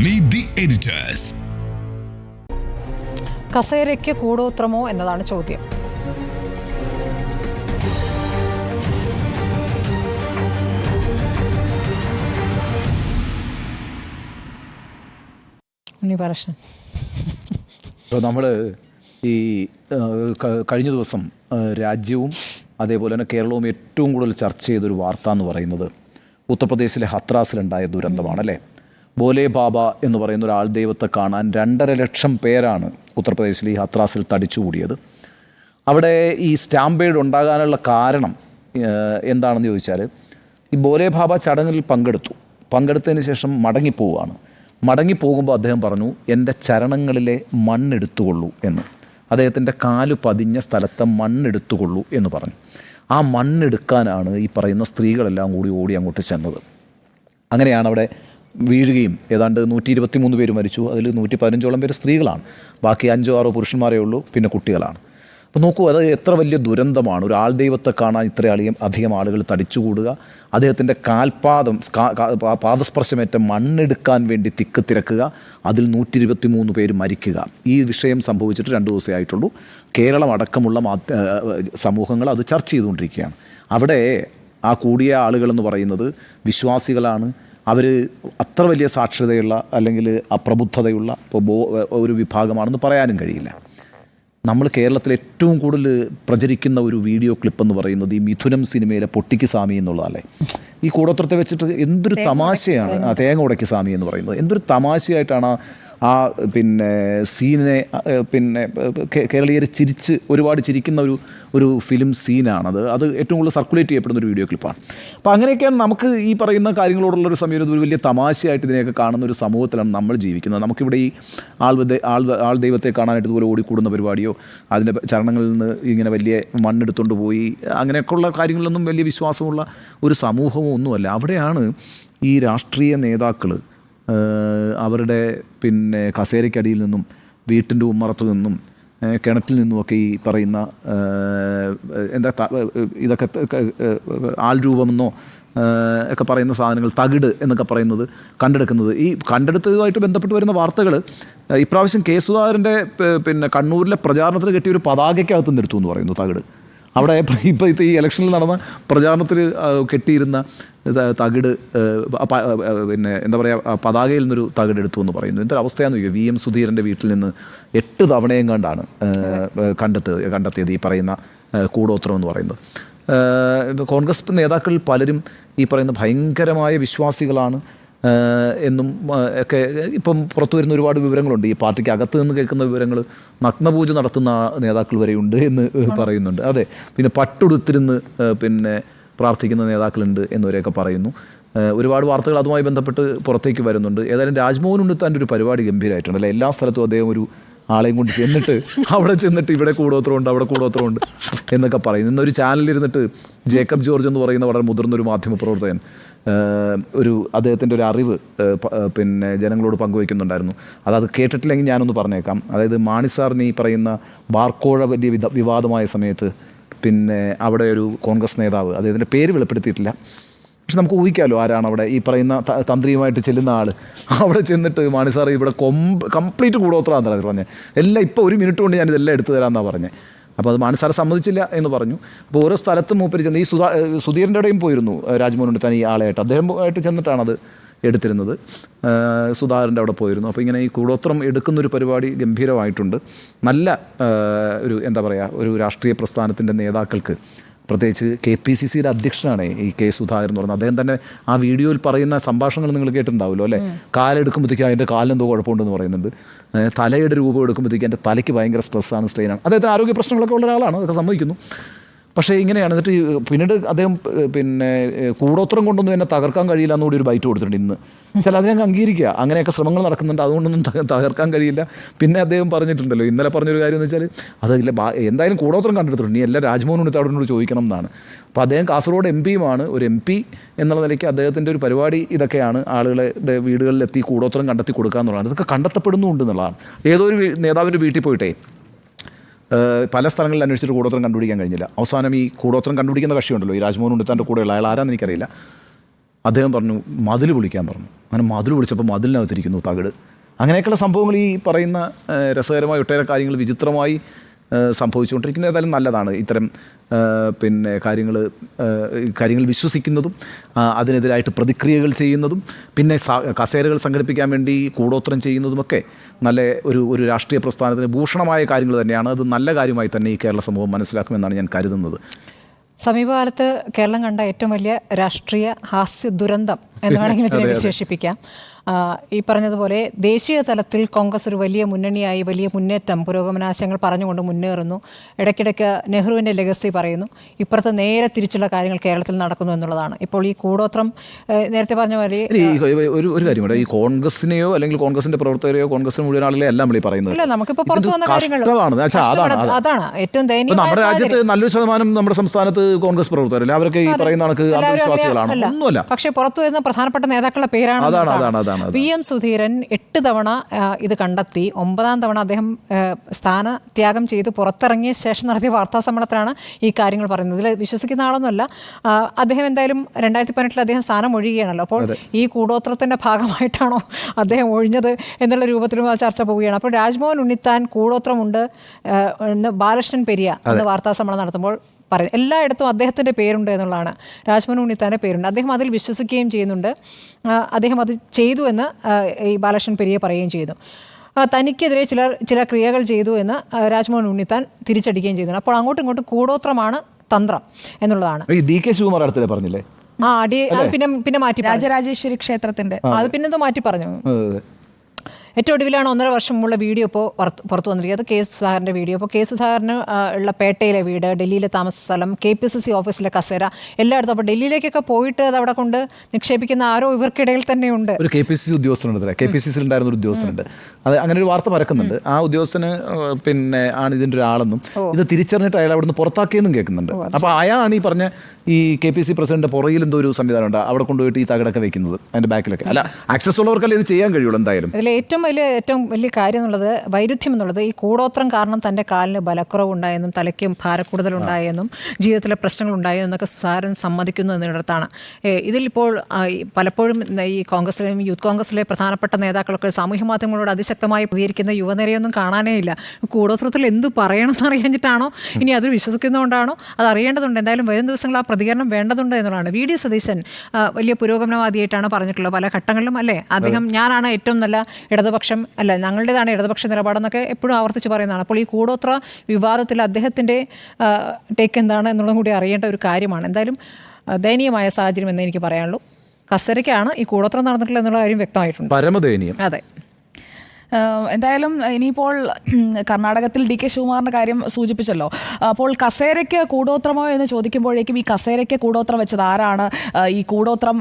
Meet the editors. കസേരയ്ക്ക് കൂടോത്രമോ എന്നതാണ് ചോദ്യം. ഇപ്പോൾ നമ്മൾ ഈ കഴിഞ്ഞ ദിവസം രാജ്യവും അതേപോലെ തന്നെ കേരളവും ഏറ്റവും കൂടുതൽ ചർച്ച ചെയ്തൊരു വാർത്ത എന്ന് പറയുന്നത് ഉത്തർപ്രദേശിലെ ഹത്രാസിലുണ്ടായ ദുരന്തമാണല്ലേ. ബോലെ ബാബ എന്ന് പറയുന്ന ഒരു ആൾ ദൈവത്തെ കാണാൻ 2.5 ലക്ഷം പേരാണ് ഉത്തർപ്രദേശിൽ ഈ ഹത്രാസിൽ തടിച്ചുകൂടിയത്. അവിടെ ഈ സ്റ്റാമ്പേഡ് ഉണ്ടാകാനുള്ള കാരണം എന്താണെന്ന് ചോദിച്ചാൽ, ഈ ബോലെ ബാബ ചടങ്ങിൽ പങ്കെടുത്തതിന് ശേഷം മടങ്ങിപ്പോകുമ്പോൾ അദ്ദേഹം പറഞ്ഞു, എൻ്റെ ചരണങ്ങളിലെ മണ്ണെടുത്തുകൊള്ളൂ എന്ന്. അദ്ദേഹത്തിൻ്റെ കാല് പതിഞ്ഞ സ്ഥലത്തെ മണ്ണെടുത്തുകൊള്ളൂ എന്ന് പറഞ്ഞു. ആ മണ്ണെടുക്കാനാണ് ഈ പറയുന്ന സ്ത്രീകളെല്ലാം കൂടി ഓടി അങ്ങോട്ട് ചെന്നത്. അങ്ങനെയാണ് അവിടെ വീഴുകയും ഏതാണ്ട് 123 പേര് മരിച്ചു. അതിൽ 115ഓളം പേര് സ്ത്രീകളാണ്, ബാക്കി 5-6 പുരുഷന്മാരേ ഉള്ളൂ, പിന്നെ കുട്ടികളാണ്. അപ്പോൾ നോക്കൂ, അത് എത്ര വലിയ ദുരന്തമാണ്. ഒരു ആൾ ദൈവത്തെ കാണാൻ അധികം ആളുകൾ തടിച്ചുകൂടുക, അദ്ദേഹത്തിൻ്റെ പാദസ്പർശമേറ്റ മണ്ണെടുക്കാൻ വേണ്ടി തിരക്കുക, അതിൽ 123 പേര് മരിക്കുക. ഈ വിഷയം സംഭവിച്ചിട്ട് 2 ദിവസമേ ആയിട്ടുള്ളൂ. കേരളം അടക്കമുള്ള സമൂഹങ്ങൾ അത് ചർച്ച ചെയ്തുകൊണ്ടിരിക്കുകയാണ്. അവിടെ ആ കൂടിയ ആളുകളെന്ന് പറയുന്നത് വിശ്വാസികളാണ്. അവർ അത്ര വലിയ സാക്ഷരതയുള്ള അല്ലെങ്കിൽ അപ്രബുദ്ധതയുള്ള ഒരു വിഭാഗമാണെന്ന് പറയാനും കഴിയില്ല. നമ്മൾ കേരളത്തിൽ ഏറ്റവും കൂടുതൽ പ്രചരിക്കുന്ന ഒരു വീഡിയോ ക്ലിപ്പ് എന്ന് പറയുന്നത് ഈ മിഥുനം സിനിമയിലെ പൊട്ടിക്ക് സ്വാമി എന്നുള്ളതല്ലേ. ഈ കൂടോത്രത്തെ വെച്ചിട്ട് എന്തൊരു തമാശയാണ് ആ തേങ്ങ ഉടക്കി സ്വാമി എന്ന് പറയുന്നത്. എന്തൊരു തമാശയായിട്ടാണ് പിന്നെ സീനിനെ കേരളീയർ ഒരുപാട് ചിരിക്കുന്ന ഒരു ഫിലിം സീനാണത്. അത് ഏറ്റവും കൂടുതൽ സർക്കുലേറ്റ് ചെയ്യപ്പെടുന്ന ഒരു വീഡിയോ ക്ലിപ്പാണ്. അപ്പോൾ അങ്ങനെയൊക്കെയാണ് നമുക്ക് ഈ പറയുന്ന കാര്യങ്ങളോടുള്ളൊരു സമീപനം ഒരു വലിയ തമാശയായിട്ട് ഇതിനെയൊക്കെ കാണുന്ന ഒരു സമൂഹത്തിലാണ് നമ്മൾ ജീവിക്കുന്നത്. നമുക്കിവിടെ ഈ ആൾ ദൈവത്തെ കാണാനായിട്ട് ഇതുപോലെ ഓടിക്കൂടുന്ന പരിപാടിയോ അതിൻ്റെ ചരണങ്ങളിൽ നിന്ന് ഇങ്ങനെ വലിയ മണ്ണെടുത്തുകൊണ്ട് പോയി അങ്ങനെയൊക്കെയുള്ള കാര്യങ്ങളിലൊന്നും വലിയ വിശ്വാസമുള്ള ഒരു സമൂഹമോ ഒന്നുമല്ല. അവിടെയാണ് ഈ രാഷ്ട്രീയ നേതാക്കൾ അവരുടെ കസേരയ്ക്കടിയിൽ നിന്നും വീട്ടിൻ്റെ ഉമ്മറത്തു നിന്നും കിണറ്റിൽ നിന്നുമൊക്കെ ഈ പറയുന്ന ഇതൊക്കെ ആൾ രൂപമെന്നോ ഒക്കെ പറയുന്ന സാധനങ്ങൾ, തകിട് എന്നൊക്കെ പറയുന്നത് കണ്ടെടുക്കുന്നത്. ഈ കണ്ടെടുത്തതുമായിട്ട് ബന്ധപ്പെട്ട് വരുന്ന വാർത്തകൾ ഇപ്രാവശ്യം കെ സുധാകരൻ്റെ കണ്ണൂരിലെ പ്രചാരണത്തിന് കെട്ടിയ ഒരു പതാകയ്ക്കകത്ത് നിന്നെടുത്തു എന്ന് പറയുന്നു തകിട്. അവിടെ ഇപ്പോഴത്തെ ഈ ഇലക്ഷനിൽ നടന്ന പ്രചാരണത്തിൽ കെട്ടിയിരുന്ന തകിട് എന്താ പറയുക, പതാകയിൽ നിന്നൊരു തകിടെടുത്തു എന്ന് പറയുന്നു. എന്തൊരവസ്ഥയാണെന്ന് ചോദിക്കുക. VM സുധീരൻ്റെ വീട്ടിൽ നിന്ന് 8 തവണയും കണ്ടാണ് കണ്ടെത്തിയത് ഈ പറയുന്ന കൂടോത്രം എന്ന് പറയുന്നത്. കോൺഗ്രസ് നേതാക്കളിൽ പലരും ഈ പറയുന്ന ഭയങ്കരമായ വിശ്വാസികളാണ് എന്നും ഒക്കെ ഇപ്പം പുറത്തു വരുന്ന ഒരുപാട് വിവരങ്ങളുണ്ട്. ഈ പാർട്ടിക്ക് അകത്ത് നിന്ന് കേൾക്കുന്ന വിവരങ്ങൾ നഗ്നപൂജ നടത്തുന്ന നേതാക്കൾ വരെയുണ്ട് എന്ന് പറയുന്നുണ്ട്. അതെ, പിന്നെ പട്ടുടുത്തിരുന്ന് പ്രാർത്ഥിക്കുന്ന നേതാക്കളുണ്ട് എന്നിവരെയൊക്കെ പറയുന്നു. ഒരുപാട് വാർത്തകൾ അതുമായി ബന്ധപ്പെട്ട് പുറത്തേക്ക് വരുന്നുണ്ട്. ഏതായാലും രാജ്മോഹൻ ഉണ്ണിത്താൻ്റെ ഒരു പരിപാടി ഗംഭീരമായിട്ടുണ്ട് അല്ലേ. എല്ലാ സ്ഥലത്തും അദ്ദേഹം ഒരു ആളെയും കൊണ്ട് അവിടെ ചെന്നിട്ട് ഇവിടെ കൂടോത്രമുണ്ട് അവിടെ കൂടോത്രമുണ്ട് എന്നൊക്കെ പറയുന്നു. ഇന്നൊരു ചാനലിലിരുന്നിട്ട് ജേക്കബ് ജോർജ് എന്ന് പറയുന്ന വളരെ മുതിർന്നൊരു മാധ്യമപ്രവർത്തകൻ അദ്ദേഹത്തിൻ്റെ ഒരു അറിവ് ജനങ്ങളോട് പങ്കുവയ്ക്കുന്നുണ്ടായിരുന്നു. അത് കേട്ടിട്ടില്ലെങ്കിൽ ഞാനൊന്ന് പറഞ്ഞേക്കാം. അതായത് മാണി സാറിന് ഈ പറയുന്ന ബാർക്കോഴ വലിയ വിവാദമായ സമയത്ത് അവിടെ ഒരു കോൺഗ്രസ് നേതാവ്, അദ്ദേഹത്തിൻ്റെ പേര് വെളിപ്പെടുത്തിയിട്ടില്ല, പക്ഷെ നമുക്ക് ഊഹിക്കാമല്ലോ ആരാണ് അവിടെ ഈ പറയുന്ന തന്ത്രിയുമായിട്ട് ചെല്ലുന്ന ആൾ. അവിടെ ചെന്നിട്ട് മാണി സാർ ഇവിടെ കംപ്ലീറ്റ് കൂടോത്രമാണെന്നാണ് പറഞ്ഞത്. എല്ലാം ഇപ്പോൾ 1 മിനിറ്റ് കൊണ്ട് ഞാനിതെല്ലാം എടുത്തു തരാമെന്നാണ് പറഞ്ഞത്. അപ്പോൾ അത് മാണി സാർ സമ്മതിച്ചില്ല എന്ന് പറഞ്ഞു. അപ്പോൾ ഓരോ സ്ഥലത്തും മൂപ്പര് ചെന്ന് ഈ സുധീറിൻ്റെ ഇടയും പോയിരുന്നു രാജ്മോഹൻ ഉണ്ണിത്താൻ ഈ ആളായിട്ട് അദ്ദേഹമായിട്ട് ചെന്നിട്ടാണത് എടുത്തിരുന്നത്. സുധാകരൻ്റെ അവിടെ പോയിരുന്നു. അപ്പോൾ ഇങ്ങനെ ഈ കൂടോത്രം എടുക്കുന്നൊരു പരിപാടി ഗംഭീരമായിട്ടുണ്ട്. നല്ല ഒരു എന്താ പറയുക, ഒരു രാഷ്ട്രീയ പ്രസ്ഥാനത്തിൻ്റെ നേതാക്കൾക്ക്, പ്രത്യേകിച്ച് KPCCയുടെ അധ്യക്ഷനാണ് ഈ കെ സുധാകരൻ എന്ന് പറയുന്നത്. അദ്ദേഹം തന്നെ ആ വീഡിയോയിൽ പറയുന്ന സംഭാഷണങ്ങൾ നിങ്ങൾ കേട്ടിട്ടുണ്ടാവുമല്ലോ അല്ലേ. കാലെടുക്കുമ്പോഴത്തേക്കും അതിൻ്റെ കാലിനെന്തോ കുഴപ്പമുണ്ടെന്ന് പറയുന്നുണ്ട്. തലയുടെ രൂപം എടുക്കുമ്പോഴത്തേക്കും എൻ്റെ തലയ്ക്ക് ഭയങ്കര സ്ട്രെസ്സാണ്, സ്ട്രെയിനാണ്. അദ്ദേഹത്തിന് ആരോഗ്യ പ്രശ്നങ്ങളൊക്കെ ഉള്ള ഒരാളാണ്, അതൊക്കെ സമ്മതിക്കുന്നു. പക്ഷേ ഇങ്ങനെയാണ്. എന്നിട്ട് പിന്നീട് അദ്ദേഹം കൂടോത്രം കൊണ്ടൊന്നും എന്നെ തകർക്കാൻ കഴിയില്ല എന്നുകൂടി ഒരു ബൈറ്റ് കൊടുത്തിട്ടുണ്ട് ഇന്ന്. അതിനെ അംഗീകരിക്കുക, അങ്ങനെയൊക്കെ ശ്രമങ്ങൾ നടക്കുന്നുണ്ട്, അതുകൊണ്ടൊന്നും തകർക്കാൻ കഴിയില്ല. പിന്നെ അദ്ദേഹം പറഞ്ഞിട്ടുണ്ടല്ലോ, ഇന്നലെ പറഞ്ഞൊരു കാര്യം എന്ന് വെച്ചാൽ അതില്ല, എന്തായാലും കൂടോത്രം കണ്ടെടുത്തിട്ടുണ്ട്, ഇനി എല്ലാ രാജ്മോഹൻ ഉണ്ണിത്താനോട് ചോദിക്കണം എന്നാണ്. അപ്പോൾ അദ്ദേഹം കാസർഗോഡ് MP-യുമാണ്. ഒരു MP എന്നുള്ള നിലയ്ക്ക് അദ്ദേഹത്തിൻ്റെ ഒരു പരിപാടി ഇതൊക്കെയാണ്, ആളുകളുടെ വീടുകളിലെത്തി കൂടോത്രം കണ്ടെത്തി കൊടുക്കുക എന്നുള്ളതാണ്. ഇതൊക്കെ കണ്ടെത്തപ്പെടുന്നുണ്ട് എന്നുള്ളതാണ്. ഏതോ ഒരു നേതാവിൻ്റെ വീട്ടിൽ പോയിട്ടേ പല സ്ഥലങ്ങളിൽ അന്വേഷിച്ചിട്ട് കൂടോത്രം കണ്ടുപിടിക്കാൻ കഴിഞ്ഞില്ല. അവസാനം ഈ കൂടോത്രം കണ്ടുപിടിക്കുന്ന കക്ഷിയുണ്ടല്ലോ, ഈ രാജ്മോഹൻ ഉണ്ണിത്താൻ്റെ കൂടെയുള്ള അയാൾ ആരാന്ന് എനിക്കറിയില്ല, അദ്ദേഹം പറഞ്ഞു മതിൽ പൊളിക്കാൻ പറഞ്ഞു. അങ്ങനെ മതിൽ പൊളിച്ചപ്പോൾ മതിലിനകത്തിരിക്കുന്നു തകിട്. അങ്ങനെയൊക്കെയുള്ള സംഭവങ്ങൾ ഈ പറയുന്ന രസകരമായ ഒട്ടേറെ കാര്യങ്ങൾ വിചിത്രമായി സംഭവിച്ചുകൊണ്ടിരിക്കുന്നത്. ഏതായാലും നല്ലതാണ് ഇത്തരം പിന്നെ കാര്യങ്ങൾ വിശ്വസിക്കുന്നതും അതിനെതിരായിട്ട് പ്രതിക്രിയകൾ ചെയ്യുന്നതും പിന്നെ കസേരകൾ സംഘടിപ്പിക്കാൻ വേണ്ടി കൂടോത്രം ചെയ്യുന്നതുമൊക്കെ നല്ല ഒരു രാഷ്ട്രീയ പ്രസ്ഥാനത്തിന് ഭൂഷണമായ കാര്യങ്ങൾ തന്നെയാണ്. അത് നല്ല കാര്യമായി തന്നെ ഈ കേരള സമൂഹം മനസ്സിലാക്കുമെന്നാണ് ഞാൻ കരുതുന്നത്. സമീപകാലത്ത് കേരളം കണ്ട ഏറ്റവും വലിയ രാഷ്ട്രീയ ഹാസ്യ ദുരന്തം എന്ന് വേണമെങ്കിൽ ഇതിനെ വിശേഷിപ്പിക്കാം. ഈ പറഞ്ഞതുപോലെ ദേശീയ തലത്തിൽ കോൺഗ്രസ് ഒരു വലിയ മുന്നണിയായി വലിയ മുന്നേറ്റം പുരോഗമനാശയങ്ങൾ പറഞ്ഞുകൊണ്ട് മുന്നേറുന്നു. ഇടയ്ക്കിടയ്ക്ക് നെഹ്റുവിൻ്റെ ലെഗസി പറയുന്നു. ഇപ്പുറത്ത് നേരെ തിരിച്ചുള്ള കാര്യങ്ങൾ കേരളത്തിൽ നടക്കുന്നു എന്നുള്ളതാണ്. ഇപ്പോൾ ഈ കൂടോത്രം നേരത്തെ പറഞ്ഞ പോലെ ഒരു കാര്യം കൂടെ, ഈ കോൺഗ്രസിനെയോ അല്ലെങ്കിൽ കോൺഗ്രസിന്റെ പ്രവർത്തകരെയോ കോൺഗ്രസിന് മുഴുവൻ ആളുകളെ എല്ലാം വിളി പറയുന്നത് ഇല്ല. നമുക്കിപ്പോൾ പുറത്തു വന്ന കാര്യങ്ങൾ അതാണ് ഏറ്റവും ദയനീയമായ. നമ്മുടെ രാജ്യത്ത് നല്ലൊരു ശതമാനം നമ്മുടെ സംസ്ഥാനത്ത് കോൺഗ്രസ് പ്രവർത്തകരല്ല. അവരൊക്കെ ഈ പറയുന്ന കണക്ക് അന്ധവിശ്വാസികളാണ്. ഒന്നുമല്ല. പക്ഷേ പുറത്തു വരുന്ന പ്രധാനപ്പെട്ട നേതാക്കളുടെ പേരാണ്. VM സുധീരൻ 8 തവണ ഇത് കണ്ടെത്തി. 9ാം തവണ അദ്ദേഹം സ്ഥാനത്യാഗം ചെയ്ത് പുറത്തിറങ്ങിയ ശേഷം നടത്തിയ വാർത്താ സമ്മേളനത്തിലാണ് ഈ കാര്യങ്ങൾ പറയുന്നത്. ഇതിൽ വിശ്വസിക്കുന്ന ആളൊന്നുമല്ല അദ്ദേഹം. എന്തായാലും 2018 അദ്ദേഹം സ്ഥാനം ഒഴിയുകയാണല്ലോ. അപ്പോൾ ഈ കൂടോത്രത്തിൻ്റെ ഭാഗമായിട്ടാണോ അദ്ദേഹം ഒഴിഞ്ഞത് എന്നുള്ള രൂപത്തിലും ആ ചർച്ച പോവുകയാണ്. അപ്പോൾ രാജ്മോഹൻ ഉണ്ണിത്താൻ കൂടോത്രമുണ്ട് എന്ന് ബാലകൃഷ്ണൻ പെരിയ അന്ന് വാർത്താ സമ്മേളനം നടത്തുമ്പോൾ പറയും. എല്ലായിടത്തും അദ്ദേഹത്തിൻ്റെ പേരുണ്ട് എന്നുള്ളതാണ്. രാജ്മോഹൻ ഉണ്ണിത്താൻ്റെ പേരുണ്ട്. അദ്ദേഹം അതിൽ വിശ്വസിക്കുകയും ചെയ്യുന്നുണ്ട്. അദ്ദേഹം അത് ചെയ്തു എന്ന് ഈ ബാലകൃഷ്ണൻ പെരിയ പറയുകയും ചെയ്തു. തനിക്കെതിരെ ചില ക്രിയകൾ ചെയ്തു എന്ന് രാജ്മോഹൻ ഉണ്ണിത്താൻ തിരിച്ചടിക്കുകയും ചെയ്യുന്നു. അപ്പോൾ അങ്ങോട്ടും ഇങ്ങോട്ടും കൂടോത്രമാണ് തന്ത്രം എന്നുള്ളതാണ്. DK ശിവകുമാർ അടുത്തിടെ പറഞ്ഞില്ലേ അത് പിന്നെ മാറ്റി രാജരാജേശ്വരി ക്ഷേത്രത്തിൻ്റെ അത് പിന്നെന്തോ മാറ്റി പറഞ്ഞു. ഏറ്റവും ഒടുവിലാണ് 1.5 വർഷം മുമ്പുള്ള വീഡിയോ ഇപ്പോൾ പുറത്തു വന്നിരിക്കുന്നത്. കെ സുധാകരൻ്റെ വീഡിയോ. അപ്പോൾ കെ സുധാകരന് ഉള്ള പേട്ടയിലെ വീട്, ഡൽഹിയിലെ താമസ സ്ഥലം, KPCC ഓഫീസിലെ കസേര എല്ലായിടത്തും. അപ്പോൾ ഡൽഹിയിലേക്കൊക്കെ പോയിട്ട് അത് അവിടെ കൊണ്ട് നിക്ഷേപിക്കുന്ന ആരോ ഇവർക്കിടയിൽ തന്നെയുണ്ട്. ഒരു KPCC ഉദ്യോഗസ്ഥനുണ്ട്. KPCC ഉണ്ടായിരുന്ന ഒരു ഉദ്യോഗസ്ഥനുണ്ട്. അത് അങ്ങനെ ഒരു വാർത്ത പരക്കുന്നുണ്ട്. ആ ഉദ്യോഗസ്ഥന് പിന്നെ ആണ് ഇതിൻ്റെ ഒരാളെന്നും ഇത് തിരിച്ചറിഞ്ഞിട്ട് അയാൾ അവിടുന്ന് പുറത്താക്കിയെന്നും കേൾക്കുന്നുണ്ട്. അപ്പോൾ അയാളാണ് ഈ പറഞ്ഞ ഈ KPCC പ്രസിഡന്റ് പുറകിൽ എന്തോ ഒരു സംവിധാനമുണ്ട്. അവിടെ കൊണ്ടുപോയിട്ട് ഈ തകിടൊക്കെ വെക്കുന്നത് അതിൻ്റെ ബാക്കിലൊക്കെ. അല്ല, ആക്സസ് ഉള്ളവർക്കല്ലേ ഇത് ചെയ്യാൻ കഴിയുള്ളൂ. എന്തായാലും ഇതിൽ ഏറ്റവും വലിയ കാര്യം എന്നുള്ളത്, വൈരുദ്ധ്യം എന്നുള്ളത്, ഈ കൂടോത്രം കാരണം തൻ്റെ കാലിന് ബലക്കുറവുണ്ടായെന്നും തലയ്ക്കും ഭാരക്കൂടുതലുണ്ടായെന്നും ജീവിതത്തിലെ പ്രശ്നങ്ങളുണ്ടായെന്നൊക്കെ സുധാകരൻ സമ്മതിക്കുന്നു എന്നിടത്താണ്. ഇതിലിപ്പോൾ പലപ്പോഴും ഈ കോൺഗ്രസിലെയും യൂത്ത് കോൺഗ്രസിലെ പ്രധാനപ്പെട്ട നേതാക്കളൊക്കെ സാമൂഹ്യ മാധ്യമങ്ങളോട് അതിശക്തമായി പ്രതികരിക്കുന്ന യുവനിരയൊന്നും കാണാനേ ഇല്ല. കൂടോത്രത്തിൽ എന്ത് പറയണമെന്ന് അറിയാഞ്ഞിട്ടാണോ ഇനി അത് വിശ്വസിക്കുന്നതുകൊണ്ടാണോ അത് അറിയേണ്ടതുണ്ട്. എന്തായാലും വരും ദിവസങ്ങൾ ആ പ്രതികരണം വേണ്ടതുണ്ട് എന്നുള്ളതാണ്. VD സതീശൻ വലിയ പുരോഗമനവാദിയായിട്ടാണ് പറഞ്ഞിട്ടുള്ളത് പല ഘട്ടങ്ങളിലും. അല്ലേ, അദ്ദേഹം ഞാനാണ് ഏറ്റവും നല്ല ഇടതുപക്ഷം, അല്ല ഞങ്ങളുടേതാണ് ഇടതുപക്ഷ നിലപാടെന്നൊക്കെ എപ്പോഴും ആവർത്തിച്ച് പറയുന്നതാണ്. അപ്പോൾ ഈ കൂടോത്ര വിവാദത്തിൽ അദ്ദേഹത്തിൻ്റെ ടേക്ക് എന്താണ് എന്നുള്ളതും കൂടി അറിയേണ്ട ഒരു കാര്യമാണ്. എന്തായാലും ദയനീയമായ സാഹചര്യം എന്നേ എനിക്ക് പറയാനുള്ളൂ. കസേരയ്ക്കാണ് ഈ കൂടോത്രം നടന്നിട്ടുള്ളത് എന്നുള്ള കാര്യം വ്യക്തമായിട്ടുണ്ട്. പരമദയനീയം. അതെ. എന്തായാലും ഇനിയിപ്പോൾ കർണാടകത്തിൽ DK ശിവകുമാറിൻ്റെ കാര്യം സൂചിപ്പിച്ചല്ലോ. അപ്പോൾ കസേരയ്ക്ക് കൂടോത്രമോ എന്ന് ചോദിക്കുമ്പോഴേക്കും ഈ കസേരയ്ക്ക് കൂടോത്രം വെച്ചത് ആരാണ്? ഈ കൂടോത്രം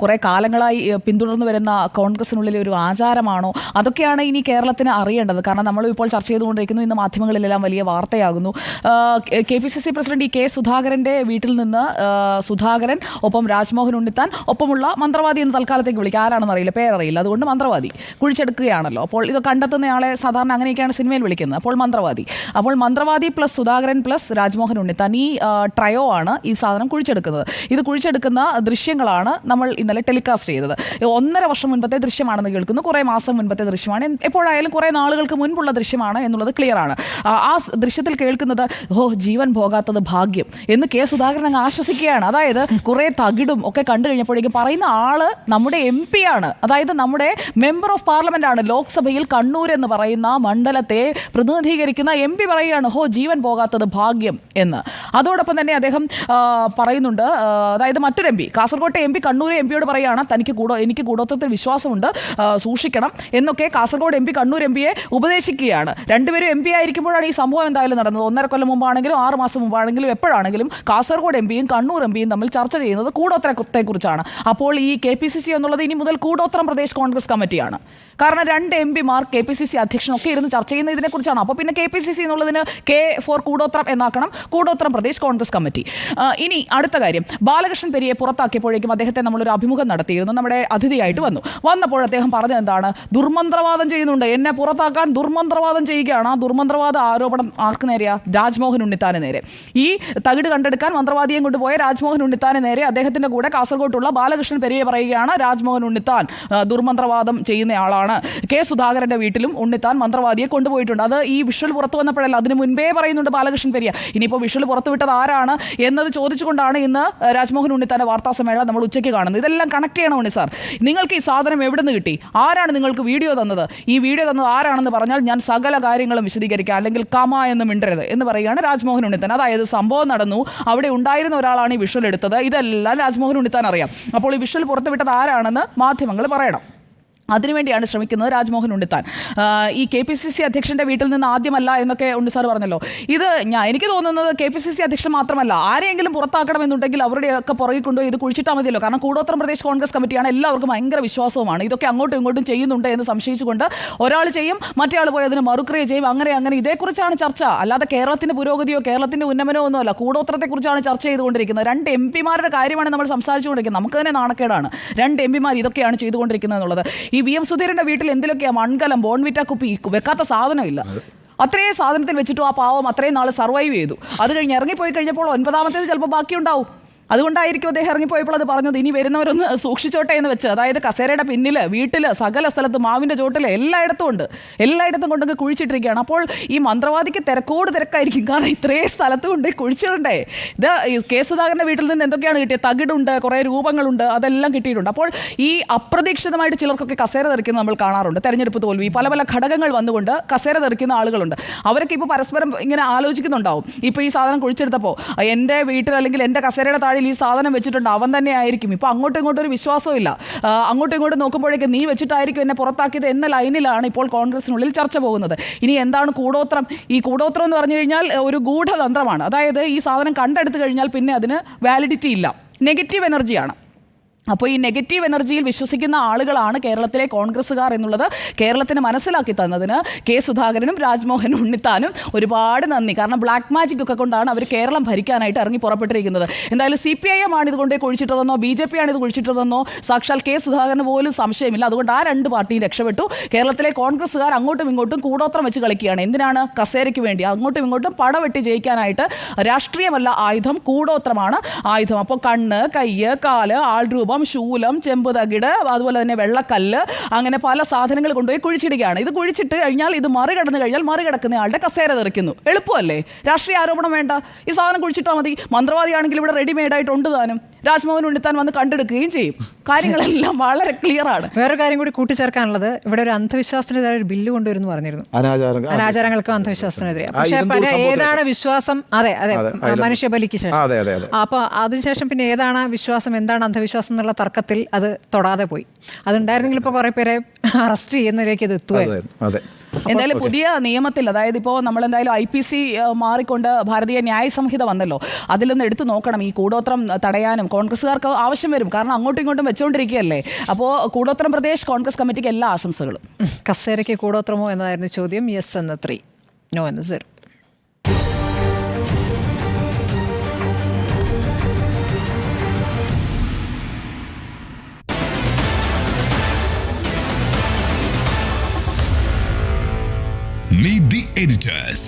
കുറേ കാലങ്ങളായി പിന്തുടർന്നു വരുന്ന കോൺഗ്രസിനുള്ളിലെ ഒരു ആചാരമാണോ? അതൊക്കെയാണ് ഇനി കേരളത്തിന് അറിയേണ്ടത്. കാരണം നമ്മളും ഇപ്പോൾ ചർച്ച ചെയ്തുകൊണ്ടിരിക്കുന്നു. ഇന്ന് മാധ്യമങ്ങളിലെല്ലാം വലിയ വാർത്തയാകുന്നു. KPCC പ്രസിഡന്റ് K സുധാകരൻ്റെ വീട്ടിൽ നിന്ന് സുധാകരൻ, ഒപ്പം രാജ്മോഹൻ ഉണ്ണിത്താൻ, ഒപ്പമുള്ള മന്ത്രവാദി എന്ന് തൽക്കാലത്തേക്ക് വിളിക്കുക. ആരാണെന്ന് അറിയില്ല, പേരറിയില്ല, അതുകൊണ്ട് മന്ത്രവാദി കുഴിച്ചെടുക്കുകയാണല്ലോ. അപ്പോൾ ഇത് കണ്ടെത്തുന്നയാളെ സാധാരണ അങ്ങനെയൊക്കെയാണ് സിനിമയിൽ വിളിക്കുന്നത്. അപ്പോൾ മന്ത്രവാദി പ്ലസ് സുധാകരൻ പ്ലസ് രാജ്മോഹൻ ഉണ്ണിത്താൻ, ഈ ട്രയോ ആണ് ഈ സാധനം കുഴിച്ചെടുക്കുന്നത്. ഇത് കുഴിച്ചെടുക്കുന്ന ദൃശ്യങ്ങളാണ് നമ്മൾ ഇന്നലെ ടെലികാസ്റ്റ് ചെയ്തത്. 1.5 വർഷം മുൻപത്തെ ദൃശ്യമാണെന്ന് കേൾക്കുന്നു. കുറേ മാസം മുൻപത്തെ ദൃശ്യമാണ്. എപ്പോഴായാലും കുറേ നാളുകൾക്ക് മുൻപുള്ള ദൃശ്യമാണ് എന്നുള്ളത് ക്ലിയർ ആണ്. ആ ദൃശ്യത്തിൽ കേൾക്കുന്നത് ജീവൻ പോകാത്തത് ഭാഗ്യം എന്ന് K സുധാകരൻ അങ്ങ് ആശ്വസിക്കുകയാണ്. അതായത് കുറേ തകിടും ഒക്കെ കണ്ടു കഴിഞ്ഞപ്പോഴേക്കും പറയുന്ന ആള് നമ്മുടെ MP ആണ്. അതായത് നമ്മുടെ മെമ്പർ ഓഫ് പാർലമെന്റ് ആണ്. ലോക്സഭയിൽ കണ്ണൂർ എന്ന് പറയുന്ന മണ്ഡലത്തെ പ്രതിനിധീകരിക്കുന്ന MP പറയുകയാണ് ജീവൻ പോകാത്തത് ഭാഗ്യം എന്ന്. അതോടൊപ്പം തന്നെ അദ്ദേഹം പറയുന്നുണ്ട്, അതായത് മറ്റൊരു MP, കാസർകോട്ടെ MP കണ്ണൂർ MPയോട് പറയുകയാണ് എനിക്ക് കൂടോത്രത്തിൽ വിശ്വാസമുണ്ട്, സൂക്ഷിക്കണം എന്നൊക്കെ കാസർഗോഡ് MP കണ്ണൂർ MPയെ ഉപദേശിക്കുകയാണ്. രണ്ടുപേരും MP ആയിരിക്കുമ്പോഴാണ് ഈ സംഭവം എന്തായാലും നടന്നത്. 1.5 കൊല്ലം മുമ്പാണെങ്കിലും 6 മാസം മുമ്പാണെങ്കിലും എപ്പോഴാണെങ്കിലും കാസർഗോഡ് MPയും കണ്ണൂർ MPയും തമ്മിൽ ചർച്ച ചെയ്യുന്നത് കൂടോത്രത്തെക്കുറിച്ചാണ്. അപ്പോൾ ഈ KPCC എന്നുള്ളത് ഇനി മുതൽ കൂടോത്രം പ്രദേശ് കോൺഗ്രസ് കമ്മിറ്റിയാണ്. കാരണം 2 MP പിമാർ KPCC അധ്യക്ഷനൊക്കെ ഇരുന്ന് ചർച്ച ചെയ്യുന്ന ഇതിനെക്കുറിച്ചാണ്. അപ്പോൾ പിന്നെ KPCC എന്നുള്ളതിന് K ഫോർ കൂടോത്രം എന്നാക്കണം, കൂടോത്രം പ്രദേശ് കോൺഗ്രസ് കമ്മിറ്റി. ഇനി അടുത്ത കാര്യം, ബാലകൃഷ്ണൻ പെരിയെ പുറത്താക്കിയപ്പോഴേക്കും അദ്ദേഹത്തെ നമ്മളൊരു അഭിമുഖം നടത്തിയിരുന്നു, നമ്മുടെ അതിഥിയായിട്ട് വന്നപ്പോൾ അദ്ദേഹം പറഞ്ഞത് എന്താണ്? ദുർമന്ത്രവാദം ചെയ്യുന്നുണ്ട്, എന്നെ പുറത്താക്കാൻ ദുർമന്ത്രവാദം ചെയ്യുകയാണ്. ആ ദുർമന്ത്രവാദ ആരോപണം ആർക്ക് നേരെയാ? രാജ്മോഹൻ ഉണ്ണിത്താന് നേരെ. ഈ തകിട് കണ്ടെടുക്കാൻ മന്ത്രവാദിയെ കൊണ്ടുപോയ രാജ്മോഹൻ ഉണ്ണിത്താന് നേരെ അദ്ദേഹത്തിന്റെ കൂടെ കാസർഗോട്ടുള്ള ബാലകൃഷ്ണൻ പെരിയെ പറയുകയാണ് രാജ്മോഹൻ ഉണ്ണിത്താൻ ദുർമന്ത്രവാദം ചെയ്യുന്നയാളാണ്. K സുധാകരന്റെ വീട്ടിലും ഉണ്ണിത്താൻ മന്ത്രവാദിയെ കൊണ്ടുപോയിട്ടുണ്ട്. അത് ഈ വിഷ്വൽ പുറത്തു വന്നപ്പോഴല്ല, അതിന് മുൻപേ പറയുന്നുണ്ട് ബാലകൃഷ്ണൻ പെരിയ. ഇനിയിപ്പോൾ വിഷ്വൽ പുറത്തുവിട്ടത് ആരാണ് എന്നത് ചോദിച്ചുകൊണ്ടാണ് ഇന്ന് രാജ്മോഹൻ ഉണ്ണിത്താന്റെ വാർത്താ സമ്മേളനം നമ്മൾ ഉച്ചയ്ക്ക് കാണുന്നത്. ഇതെല്ലാം കണക്ട് ചെയ്യണം ഉണ്ണി സാർ. നിങ്ങൾക്ക് ഈ സാധനം എവിടെ നിന്ന് കിട്ടി? ആരാണ് നിങ്ങൾക്ക് വീഡിയോ തന്നത്? ഈ വീഡിയോ തന്നത് ആരാണെന്ന് പറഞ്ഞാൽ ഞാൻ സകല കാര്യങ്ങളും വിശദീകരിക്കാം, അല്ലെങ്കിൽ കമ എന്ന് മിണ്ടരുത് എന്ന് പറയുകയാണ് രാജ്മോഹൻ ഉണ്ണിത്താൻ. അതായത് സംഭവം നടന്നു, അവിടെ ഉണ്ടായിരുന്ന ഒരാളാണ് ഈ വിഷ്വൽ എടുത്തത്, ഇതെല്ലാം രാജ്മോഹൻ ഉണ്ണിത്താൻ അറിയാം. അപ്പോൾ ഈ വിഷ്വൽ പുറത്തുവിട്ടത് ആരാണെന്ന് മാധ്യമങ്ങൾ പറയണം. അതിനുവേണ്ടിയാണ് ശ്രമിക്കുന്നത് രാജ്മോഹൻ ഉണ്ണിത്താൻ. ഈ KPCC അധ്യക്ഷൻ്റെ വീട്ടിൽ നിന്ന് ആദ്യമല്ല എന്നൊക്കെ ഉണ്ണി സാർ പറഞ്ഞല്ലോ. ഇത് എനിക്ക് തോന്നുന്നത് KPCC അധ്യക്ഷൻ മാത്രമല്ല, ആരെയെങ്കിലും പുറത്താക്കണമെന്നുണ്ടെങ്കിൽ അവരുടെയൊക്കെ പുറകിൽ കൊണ്ടുപോയി ഇത് കുഴിച്ചിട്ടാൽ മതിയല്ലോ. കാരണം കൂടോത്രം പ്രദേശ് കോൺഗ്രസ് കമ്മിറ്റിയാണ്, എല്ലാവർക്കും ഭയങ്കര വിശ്വാസവുമാണ്. ഇതൊക്കെ അങ്ങോട്ടും ഇങ്ങോട്ടും ചെയ്യുന്നുണ്ട് എന്ന് സംശയിച്ചുകൊണ്ട് ഒരാൾ ചെയ്യും, മറ്റേ ആൾ പോയി അതിന് മറുക്രിയ ചെയ്യും, അങ്ങനെ ഇതേക്കുറിച്ചാണ് ചർച്ച. അല്ലാതെ കേരളത്തിൻ്റെ പുരോഗതിയോ കേരളത്തിൻ്റെ ഉന്നമനമോ ഒന്നുമല്ല, കൂടോത്രത്തെക്കുറിച്ചാണ് ചർച്ച ചെയ്തുകൊണ്ടിരിക്കുന്നത്. 2 MPമാരുടെ കാര്യമാണ് നമ്മൾ സംസാരിച്ചുകൊണ്ടിരിക്കുന്നത്. നമുക്ക് തന്നെ നാണക്കേടാണ് 2 MPമാർ ഇതൊക്കെയാണ് ചെയ്തുകൊണ്ടിരിക്കുന്നത് എന്നുള്ളത്. ഈ VM സുധീരന്റെ വീട്ടിൽ എന്തിലൊക്കെയാണ് മൺകലം, ബോൺവിറ്റ കുപ്പി, വെക്കാത്ത സാധനമില്ല. അത്രയും സാധനത്തിൽ വെച്ചിട്ടും ആ പാവം അത്രയും നാൾ സർവൈവ് ചെയ്തു. അത് കഴിഞ്ഞ് ഇറങ്ങിപ്പോയി കഴിഞ്ഞപ്പോൾ 9ാമത്തേത് ചിലപ്പോൾ ബാക്കിയുണ്ടാവും. അതുകൊണ്ടായിരിക്കും അദ്ദേഹം ഇറങ്ങിപ്പോയപ്പോൾ അത് പറഞ്ഞത് ഇനി വരുന്നവരൊന്ന് സൂക്ഷിച്ചോട്ടെ എന്ന് വെച്ച്. അതായത് കസേരയുടെ പിന്നിൽ, വീട്ടിൽ, സകല സ്ഥലത്ത്, മാവിൻ്റെ ചോട്ടിൽ എല്ലായിടത്തും ഉണ്ട്, എല്ലായിടത്തും കൊണ്ടൊക്കെ കുഴിച്ചിട്ടിരിക്കുകയാണ്. അപ്പോൾ ഈ മന്ത്രവാദിക്ക് തിരക്കായിരിക്കും, കാരണം ഇത്രയും സ്ഥലത്ത് കൊണ്ട് കുഴിച്ചിടണ്ടേ. ഇത് K സുധാകരൻ്റെ വീട്ടിൽ നിന്ന് എന്തൊക്കെയാണ് കിട്ടിയത്? തകിടുണ്ട്, കുറേ രൂപങ്ങളുണ്ട്, അതെല്ലാം കിട്ടിയിട്ടുണ്ട്. അപ്പോൾ ഈ അപ്രതീക്ഷിതമായിട്ട് ചിലർക്കൊക്കെ കസേര തെറിക്കുന്നത് നമ്മൾ കാണാറുണ്ട്. തെരഞ്ഞെടുപ്പ് തോൽവി, പല ഘടകങ്ങൾ വന്നുകൊണ്ട് കസേര തെറിക്കുന്ന ആളുകളുണ്ട്. അവരൊക്കെ ഇപ്പോൾ പരസ്പരം ഇങ്ങനെ ആലോചിക്കുന്നുണ്ടാവും. ഇപ്പോൾ ഈ സാധനം കുഴിച്ചെടുത്തപ്പോൾ എൻ്റെ വീട്ടിൽ അല്ലെങ്കിൽ എൻ്റെ കസേരയുടെ ഈ സാധനം വെച്ചിട്ടുണ്ട്, അവൻ തന്നെ ആയിരിക്കും. ഇപ്പൊ അങ്ങോട്ടും ഇങ്ങോട്ടും ഒരു വിശ്വാസമില്ല. അങ്ങോട്ടും ഇങ്ങോട്ടും നോക്കുമ്പോഴേക്കും നീ വെച്ചിട്ടായിരിക്കും എന്നെ പുറത്താക്കിയത് എന്ന ലൈനിലാണ് ഇപ്പോൾ കോൺഗ്രസിനുള്ളിൽ ചർച്ച പോകുന്നത്. ഇനി എന്താണ് കൂടോത്രം? ഈ കൂടോത്രം എന്ന് പറഞ്ഞു കഴിഞ്ഞാൽ ഒരു ഗൂഢതന്ത്രമാണ്. അതായത് ഈ സാധനം കണ്ടെടുത്തു കഴിഞ്ഞാൽ പിന്നെ അതിന് വാലിഡിറ്റി ഇല്ല, നെഗറ്റീവ് എനർജിയാണ്. അപ്പോൾ ഈ നെഗറ്റീവ് എനർജിയിൽ വിശ്വസിക്കുന്ന ആളുകളാണ് കേരളത്തിലെ കോൺഗ്രസ്സുകാർ എന്നുള്ളത് കേരളത്തിന് മനസ്സിലാക്കി തന്നതിന് K സുധാകരനും രാജ്മോഹൻ ഉണ്ണിത്താനും ഒരുപാട് നന്ദി. കാരണം ബ്ലാക്ക് മാജിക് ഒക്കെ കൊണ്ടാണ് അവർ കേരളം ഭരിക്കാനായിട്ട് ഇറങ്ങി പുറപ്പെട്ടിരിക്കുന്നത്. എന്തായാലും CPIM ആണ് ഇത് കൊണ്ടേ കുഴിച്ചിട്ടതെന്നോ BJP ആണ് ഇത് കുഴിച്ചിട്ടതെന്നോ സാക്ഷാൽ K സുധാകരന് പോലും സംശയമില്ല. അതുകൊണ്ട് ആ 2 പാർട്ടിയും രക്ഷപ്പെട്ടു. കേരളത്തിലെ കോൺഗ്രസ്സുകാർ അങ്ങോട്ടും ഇങ്ങോട്ടും കൂടോത്രം വെച്ച് കളിക്കുകയാണ്. എന്തിനാണ്? കസേരയ്ക്ക് വേണ്ടി. അങ്ങോട്ടും ഇങ്ങോട്ടും പടവെട്ടി ജയിക്കാനായിട്ട്. രാഷ്ട്രീയമല്ല ആയുധം, കൂടോത്രമാണ് ആയുധം. അപ്പോൾ കണ്ണ്, കയ്യ്, കാല്, ആൾരൂപം, ശൂലം, ചെമ്പ് തകിട്, അതുപോലെ തന്നെ വെള്ളക്കല്ല്, അങ്ങനെ പല സാധനങ്ങൾ കൊണ്ടുപോയി കുഴിച്ചിടുകയാണ്. ഇത് കുഴിച്ചിട്ട് കഴിഞ്ഞാൽ ഇത് മറികടന്നു കഴിഞ്ഞാൽ മറികടക്കുന്ന ആളുടെ കസേര തെറിക്കുന്നു. എളുപ്പമല്ലേ? രാഷ്ട്രീയ ആരോപണം വേണ്ട, ഈ സാധനം കുഴിച്ചിട്ടാൽ മതി. മന്ത്രവാദിയാണെങ്കിൽ ഇവിടെ റെഡിമെയ്ഡായിട്ട് താനും. രാജ്മോഹൻ ഉണ്ണിത്താൻ വന്ന് കണ്ടെടുക്കുകയും ചെയ്യും. കാര്യങ്ങളെല്ലാം വളരെ ക്ലിയർ ആണ്. വേറൊരു കാര്യം കൂടി കൂട്ടിച്ചേർക്കാനുള്ളത്, ഇവിടെ ഒരു അന്ധവിശ്വാസത്തിനെതിരെ ഒരു ബില്ല് കൊണ്ടുവരുന്നു പറഞ്ഞിരുന്നു, അനാചാരങ്ങൾക്കും അന്ധവിശ്വാസത്തിനെതിരെ. പക്ഷേ ഏതാണ് വിശ്വാസം? അതെ, മനുഷ്യബലിക്ക് ശേഷം. അപ്പോൾ അതിനുശേഷം പിന്നെ ഏതാണ് വിശ്വാസം, എന്താണ് അന്ധവിശ്വാസം എന്നുള്ള തർക്കത്തിൽ അത് തൊടാതെ പോയി. അതുണ്ടായിരുന്നെങ്കിൽ ഇപ്പോൾ കുറേ പേരെ അറസ്റ്റ് ചെയ്യുന്നതിലേക്ക് ഇത് എത്തുമായിരുന്നു. എന്തായാലും പുതിയ നിയമത്തിൽ, അതായത് ഇപ്പോൾ നമ്മളെന്തായാലും IPC മാറിക്കൊണ്ട് ഭാരതീയ ന്യായ സംഹിത വന്നല്ലോ, അതിലൊന്ന് എടുത്തു നോക്കണം. ഈ കൂടോത്രം തടയാനും കോൺഗ്രസ്സുകാർക്ക് ആവശ്യം വരും, കാരണം അങ്ങോട്ടും ഇങ്ങോട്ടും വെച്ചുകൊണ്ടിരിക്കുകയല്ലേ. അപ്പോൾ കൂടോത്രം പ്രദേശ് കോൺഗ്രസ് കമ്മിറ്റിക്ക് എല്ലാ ആശംസകളും. കസേരയ്ക്ക് കൂടോത്രമോ എന്നതായിരുന്നു ചോദ്യം. യെസ് എന്ന് 3, നോ എന്ന് 0. Meet the editors.